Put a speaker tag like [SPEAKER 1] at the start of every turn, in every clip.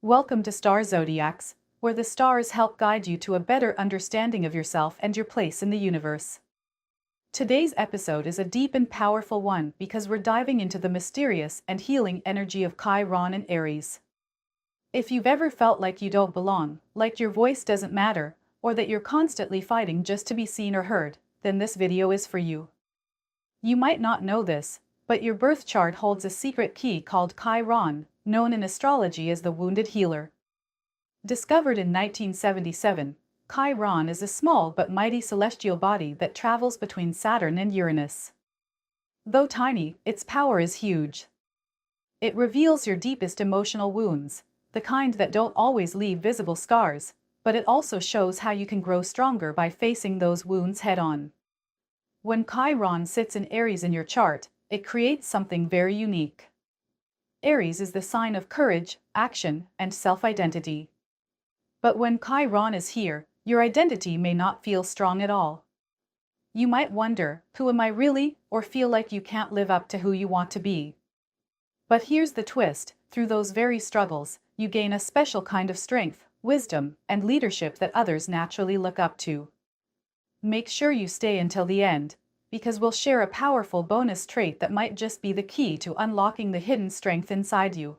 [SPEAKER 1] Welcome to Star Zodiacs, where the stars help guide you to a better understanding of yourself and your place in the universe. Today's episode is a deep and powerful one because we're diving into the mysterious and healing energy of Chiron and Aries. If you've ever felt like you don't belong, like your voice doesn't matter, or that you're constantly fighting just to be seen or heard, then this video is for you. You might not know this, but your birth chart holds a secret key called Chiron, known in astrology as the wounded healer. Discovered in 1977, Chiron is a small but mighty celestial body that travels between Saturn and Uranus. Though tiny, its power is huge. It reveals your deepest emotional wounds, the kind that don't always leave visible scars, but it also shows how you can grow stronger by facing those wounds head-on. When Chiron sits in Aries in your chart, it creates something very unique. Aries is the sign of courage, action, and self-identity. But when Chiron is here, your identity may not feel strong at all. You might wonder, who am I really, or feel like you can't live up to who you want to be. But here's the twist, through those very struggles, you gain a special kind of strength, wisdom, and leadership that others naturally look up to. Make sure you stay until the end, because we'll share a powerful bonus trait that might just be the key to unlocking the hidden strength inside you.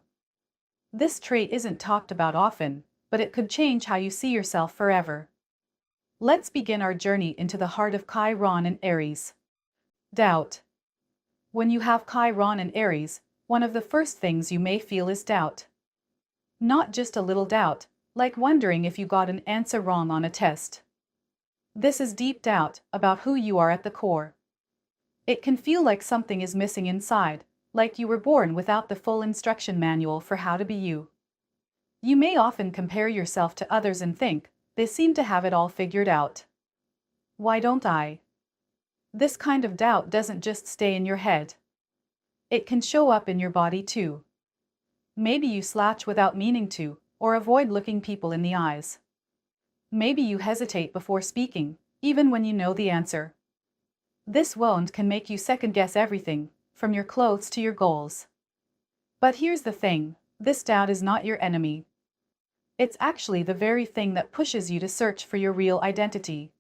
[SPEAKER 1] This trait isn't talked about often, but it could change how you see yourself forever. Let's begin our journey into the heart of Chiron and Aries. Doubt. When you have Chiron and Aries, one of the first things you may feel is doubt. Not just a little doubt, like wondering if you got an answer wrong on a test. This is deep doubt about who you are at the core. It can feel like something is missing inside, like you were born without the full instruction manual for how to be you. You may often compare yourself to others and think, they seem to have it all figured out. Why don't I? This kind of doubt doesn't just stay in your head. It can show up in your body too. Maybe you slouch without meaning to, or avoid looking people in the eyes. Maybe you hesitate before speaking, even when you know the answer. This wound can make you second-guess everything, from your clothes to your goals. But here's the thing, this doubt is not your enemy. It's actually the very thing that pushes you to search for your real identity.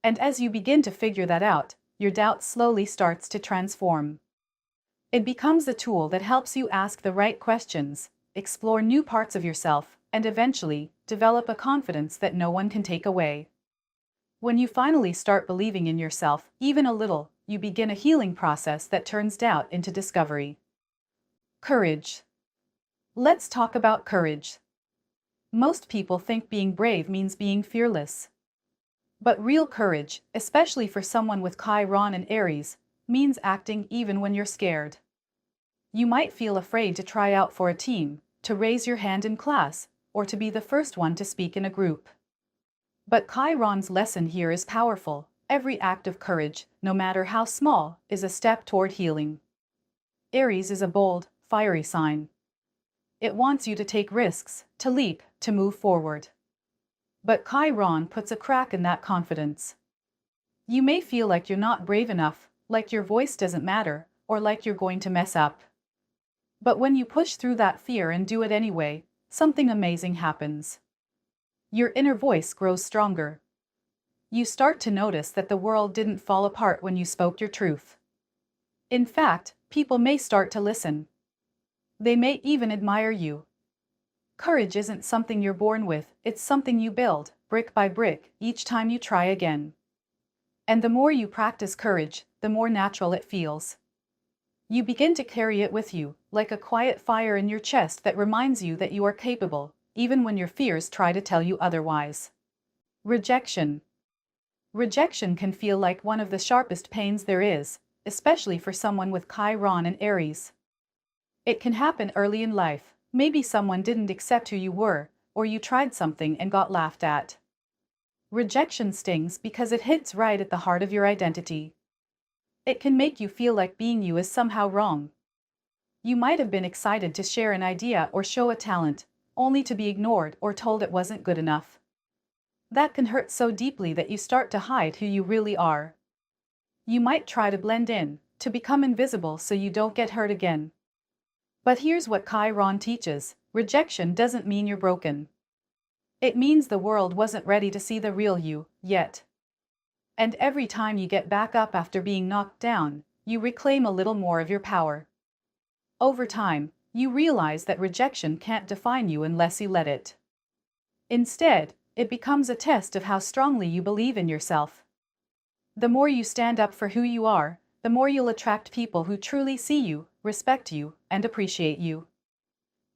[SPEAKER 1] And as you begin to figure that out, your doubt slowly starts to transform. It becomes a tool that helps you ask the right questions, explore new parts of yourself, and eventually, develop a confidence that no one can take away. When you finally start believing in yourself, even a little, you begin a healing process that turns doubt into discovery. Courage. Let's talk about courage. Most people think being brave means being fearless. But real courage, especially for someone with Chiron and Aries, means acting even when you're scared. You might feel afraid to try out for a team, to raise your hand in class, or to be the first one to speak in a group. But Chiron's lesson here is powerful. Every act of courage, no matter how small, is a step toward healing. Aries is a bold, fiery sign. It wants you to take risks, to leap, to move forward. But Chiron puts a crack in that confidence. You may feel like you're not brave enough, like your voice doesn't matter, or like you're going to mess up. But when you push through that fear and do it anyway, something amazing happens. Your inner voice grows stronger. You start to notice that the world didn't fall apart when you spoke your truth. In fact, people may start to listen. They may even admire you. Courage isn't something you're born with, it's something you build, brick by brick, each time you try again. And the more you practice courage, the more natural it feels. You begin to carry it with you, like a quiet fire in your chest that reminds you that you are capable, even when your fears try to tell you otherwise. Rejection. Rejection can feel like one of the sharpest pains there is, especially for someone with Chiron and Aries. It can happen early in life, maybe someone didn't accept who you were, or you tried something and got laughed at. Rejection stings because it hits right at the heart of your identity. It can make you feel like being you is somehow wrong. You might have been excited to share an idea or show a talent, only to be ignored or told it wasn't good enough. That can hurt so deeply that you start to hide who you really are. You might try to blend in, to become invisible so you don't get hurt again. But here's what Chiron teaches: rejection doesn't mean you're broken. It means the world wasn't ready to see the real you, yet. And every time you get back up after being knocked down, you reclaim a little more of your power. Over time, you realize that rejection can't define you unless you let it. Instead, it becomes a test of how strongly you believe in yourself. The more you stand up for who you are, the more you'll attract people who truly see you, respect you, and appreciate you.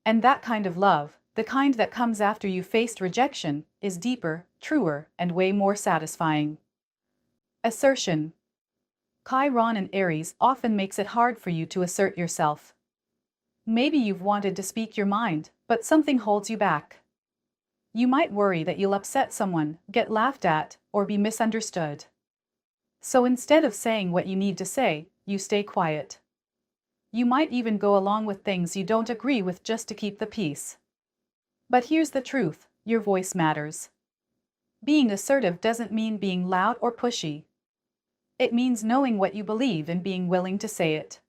[SPEAKER 1] And that kind of love, the kind that comes after you faced rejection, is deeper, truer, and way more satisfying. Assertion. Chiron in Aries often makes it hard for you to assert yourself. Maybe you've wanted to speak your mind, but something holds you back. You might worry that you'll upset someone, get laughed at, or be misunderstood. So instead of saying what you need to say, you stay quiet. You might even go along with things you don't agree with just to keep the peace. But here's the truth, your voice matters. Being assertive doesn't mean being loud or pushy. It means knowing what you believe and being willing to say it.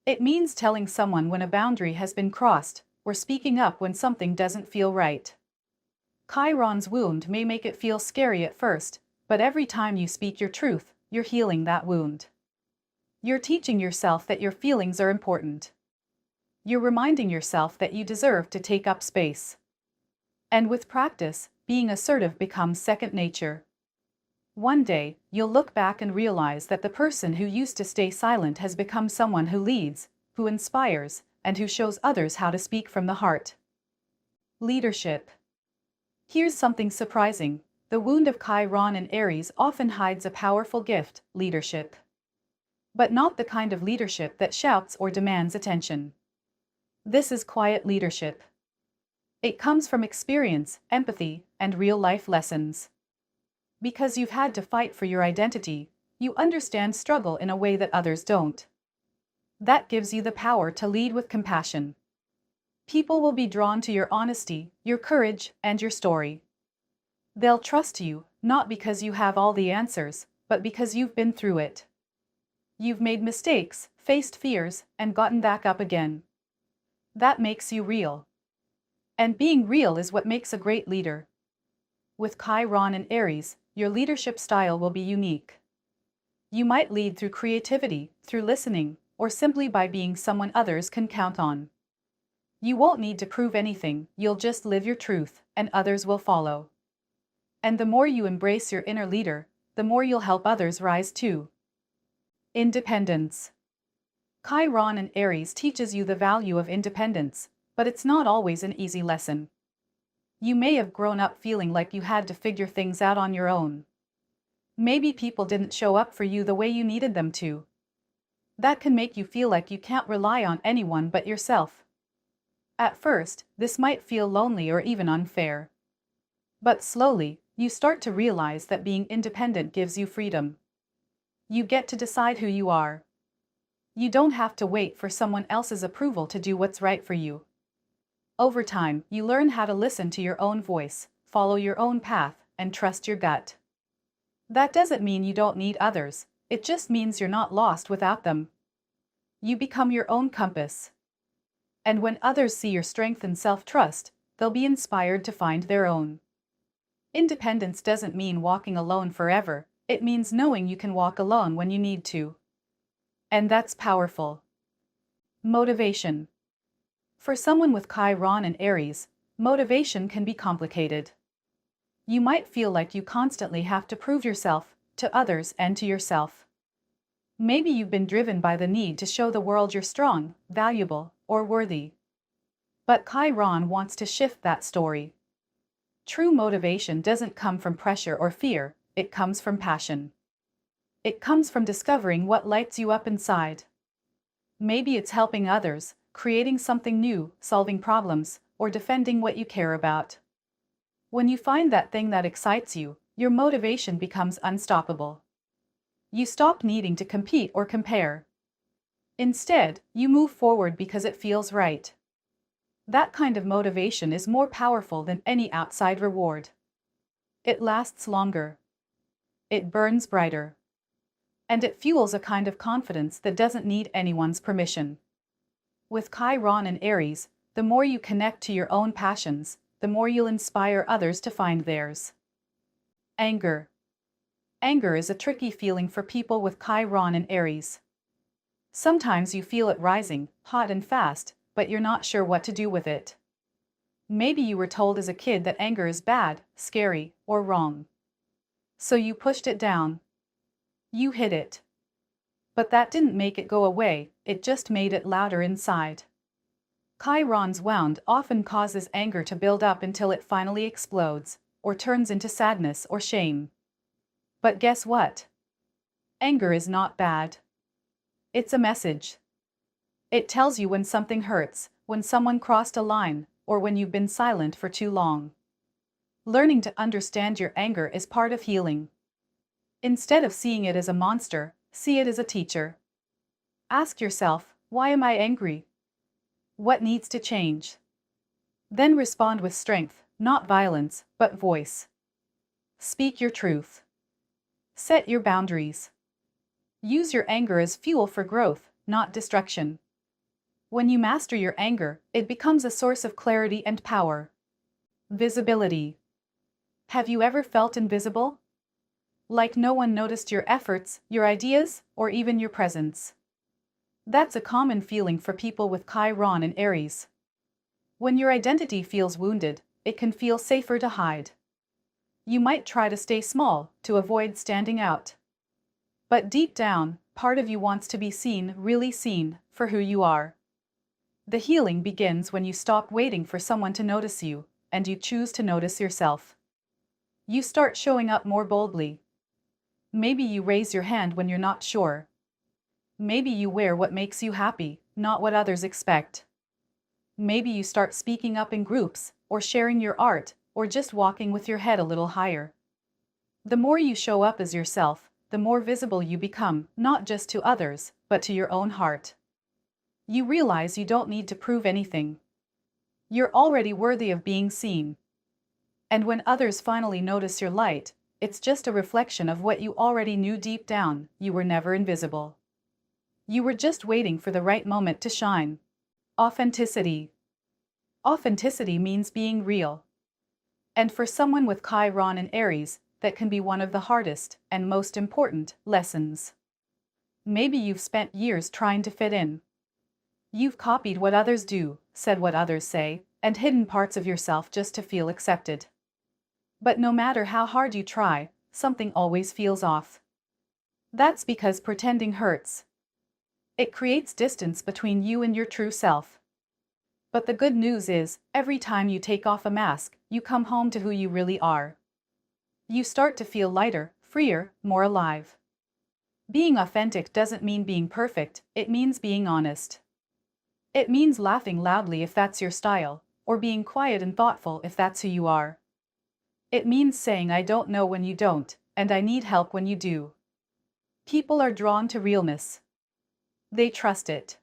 [SPEAKER 1] It means telling someone when a boundary has been crossed, or speaking up when something doesn't feel right. Chiron's wound may make it feel scary at first, but every time you speak your truth, you're healing that wound. You're teaching yourself that your feelings are important. You're reminding yourself that you deserve to take up space. And with practice, being assertive becomes second nature. One day, you'll look back and realize that the person who used to stay silent has become someone who leads, who inspires, and who shows others how to speak from the heart. Leadership. Here's something surprising. The wound of Chiron in Aries often hides a powerful gift, leadership. But not the kind of leadership that shouts or demands attention. This is quiet leadership. It comes from experience, empathy, and real-life lessons. Because you've had to fight for your identity, you understand struggle in a way that others don't. That gives you the power to lead with compassion. People will be drawn to your honesty, your courage, and your story. They'll trust you, not because you have all the answers, but because you've been through it. You've made mistakes, faced fears, and gotten back up again. That makes you real. And being real is what makes a great leader. With Chiron in Aries, your leadership style will be unique. You might lead through creativity, through listening, or simply by being someone others can count on. You won't need to prove anything, you'll just live your truth, and others will follow. And the more you embrace your inner leader, the more you'll help others rise too. Independence. Chiron in Aries teaches you the value of independence, but it's not always an easy lesson. You may have grown up feeling like you had to figure things out on your own. Maybe people didn't show up for you the way you needed them to. That can make you feel like you can't rely on anyone but yourself. At first, this might feel lonely or even unfair. But slowly, you start to realize that being independent gives you freedom. You get to decide who you are. You don't have to wait for someone else's approval to do what's right for you. Over time, you learn how to listen to your own voice, follow your own path, and trust your gut. That doesn't mean you don't need others, it just means you're not lost without them. You become your own compass. And when others see your strength and self-trust, they'll be inspired to find their own. Independence doesn't mean walking alone forever, it means knowing you can walk alone when you need to. And that's powerful. Motivation. For someone with Chiron and Aries, motivation can be complicated. You might feel like you constantly have to prove yourself, to others and to yourself. Maybe you've been driven by the need to show the world you're strong, valuable, or worthy. But Chiron wants to shift that story. True motivation doesn't come from pressure or fear, it comes from passion. It comes from discovering what lights you up inside. Maybe it's helping others, creating something new, solving problems, or defending what you care about. When you find that thing that excites you, your motivation becomes unstoppable. You stop needing to compete or compare. Instead, you move forward because it feels right. That kind of motivation is more powerful than any outside reward. It lasts longer. It burns brighter. And it fuels a kind of confidence that doesn't need anyone's permission. With Chiron and Aries, The more you connect to your own passions, the more you'll inspire others to find theirs. Anger. Anger is a tricky feeling for people with Chiron and Aries. Sometimes you feel it rising, hot and fast, but you're not sure what to do with it. Maybe you were told as a kid that anger is bad, scary, or wrong. So you pushed it down. You hid it. But that didn't make it go away, it just made it louder inside. Chiron's wound often causes anger to build up until it finally explodes, or turns into sadness or shame. But guess what? Anger is not bad. It's a message. It tells you when something hurts, when someone crossed a line, or when you've been silent for too long. Learning to understand your anger is part of healing. Instead of seeing it as a monster, see it as a teacher. Ask yourself, why am I angry? What needs to change? Then respond with strength, not violence, but voice. Speak your truth. Set your boundaries. Use your anger as fuel for growth, not destruction. When you master your anger, it becomes a source of clarity and power. Visibility. Have you ever felt invisible? Like no one noticed your efforts, your ideas, or even your presence. That's a common feeling for people with Chiron and Aries. When your identity feels wounded, it can feel safer to hide. You might try to stay small, to avoid standing out. But deep down, part of you wants to be seen, really seen, for who you are. The healing begins when you stop waiting for someone to notice you, and you choose to notice yourself. You start showing up more boldly. Maybe you raise your hand when you're not sure. Maybe you wear what makes you happy, not what others expect. Maybe you start speaking up in groups, or sharing your art, or just walking with your head a little higher. The more you show up as yourself, the more visible you become, not just to others, but to your own heart. You realize you don't need to prove anything. You're already worthy of being seen. And when others finally notice your light, it's just a reflection of what you already knew deep down: you were never invisible. You were just waiting for the right moment to shine. Authenticity. Authenticity means being real. And for someone with Chiron and Aries, that can be one of the hardest and most important lessons. Maybe you've spent years trying to fit in. You've copied what others do, said what others say, and hidden parts of yourself just to feel accepted. But no matter how hard you try, something always feels off. That's because pretending hurts. It creates distance between you and your true self. But the good news is, every time you take off a mask, you come home to who you really are. You start to feel lighter, freer, more alive. Being authentic doesn't mean being perfect, it means being honest. It means laughing loudly if that's your style, or being quiet and thoughtful if that's who you are. It means saying I don't know when you don't, and I need help when you do. People are drawn to realness. They trust it.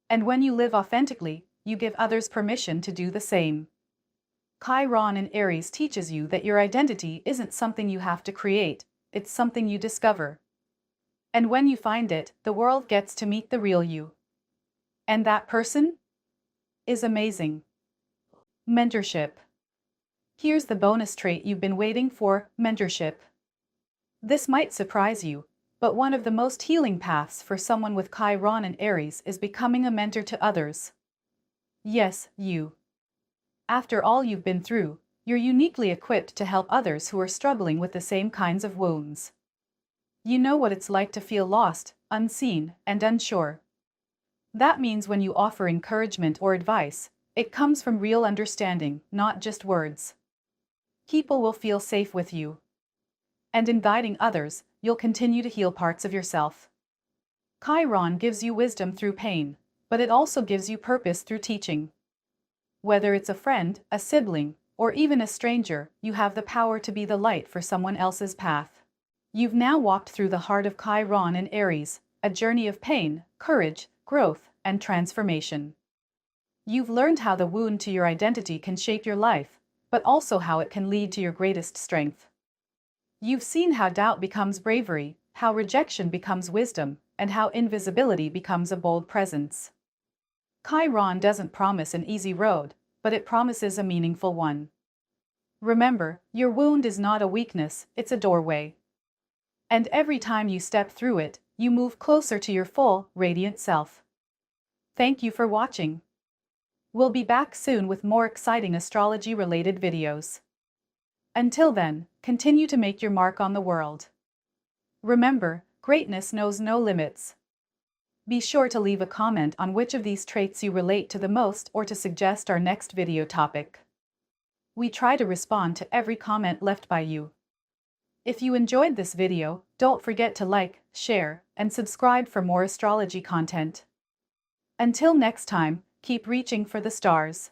[SPEAKER 1] And when you live authentically, you give others permission to do the same. Chiron in Aries teaches you that your identity isn't something you have to create, it's something you discover. And when you find it, the world gets to meet the real you. And that person is amazing. Mentorship. Here's the bonus trait you've been waiting for: mentorship. This might surprise you, but one of the most healing paths for someone with Chiron and Aries is becoming a mentor to others. Yes, you. After all you've been through, you're uniquely equipped to help others who are struggling with the same kinds of wounds. You know what it's like to feel lost, unseen, and unsure. That means when you offer encouragement or advice, it comes from real understanding, not just words. People will feel safe with you. And in guiding others, you'll continue to heal parts of yourself. Chiron gives you wisdom through pain, but it also gives you purpose through teaching. Whether it's a friend, a sibling, or even a stranger, you have the power to be the light for someone else's path. You've now walked through the heart of Chiron and Aries, a journey of pain, courage, growth, and transformation. You've learned how the wound to your identity can shape your life, but also how it can lead to your greatest strength. You've seen how doubt becomes bravery, how rejection becomes wisdom, and how invisibility becomes a bold presence. Chiron doesn't promise an easy road, but it promises a meaningful one. Remember, your wound is not a weakness, it's a doorway. And every time you step through it, you move closer to your full, radiant self. Thank you for watching. We'll be back soon with more exciting astrology-related videos. Until then, continue to make your mark on the world. Remember, greatness knows no limits. Be sure to leave a comment on which of these traits you relate to the most or to suggest our next video topic. We try to respond to every comment left by you. If you enjoyed this video, don't forget to like, share, and subscribe for more astrology content. Until next time, keep reaching for the stars.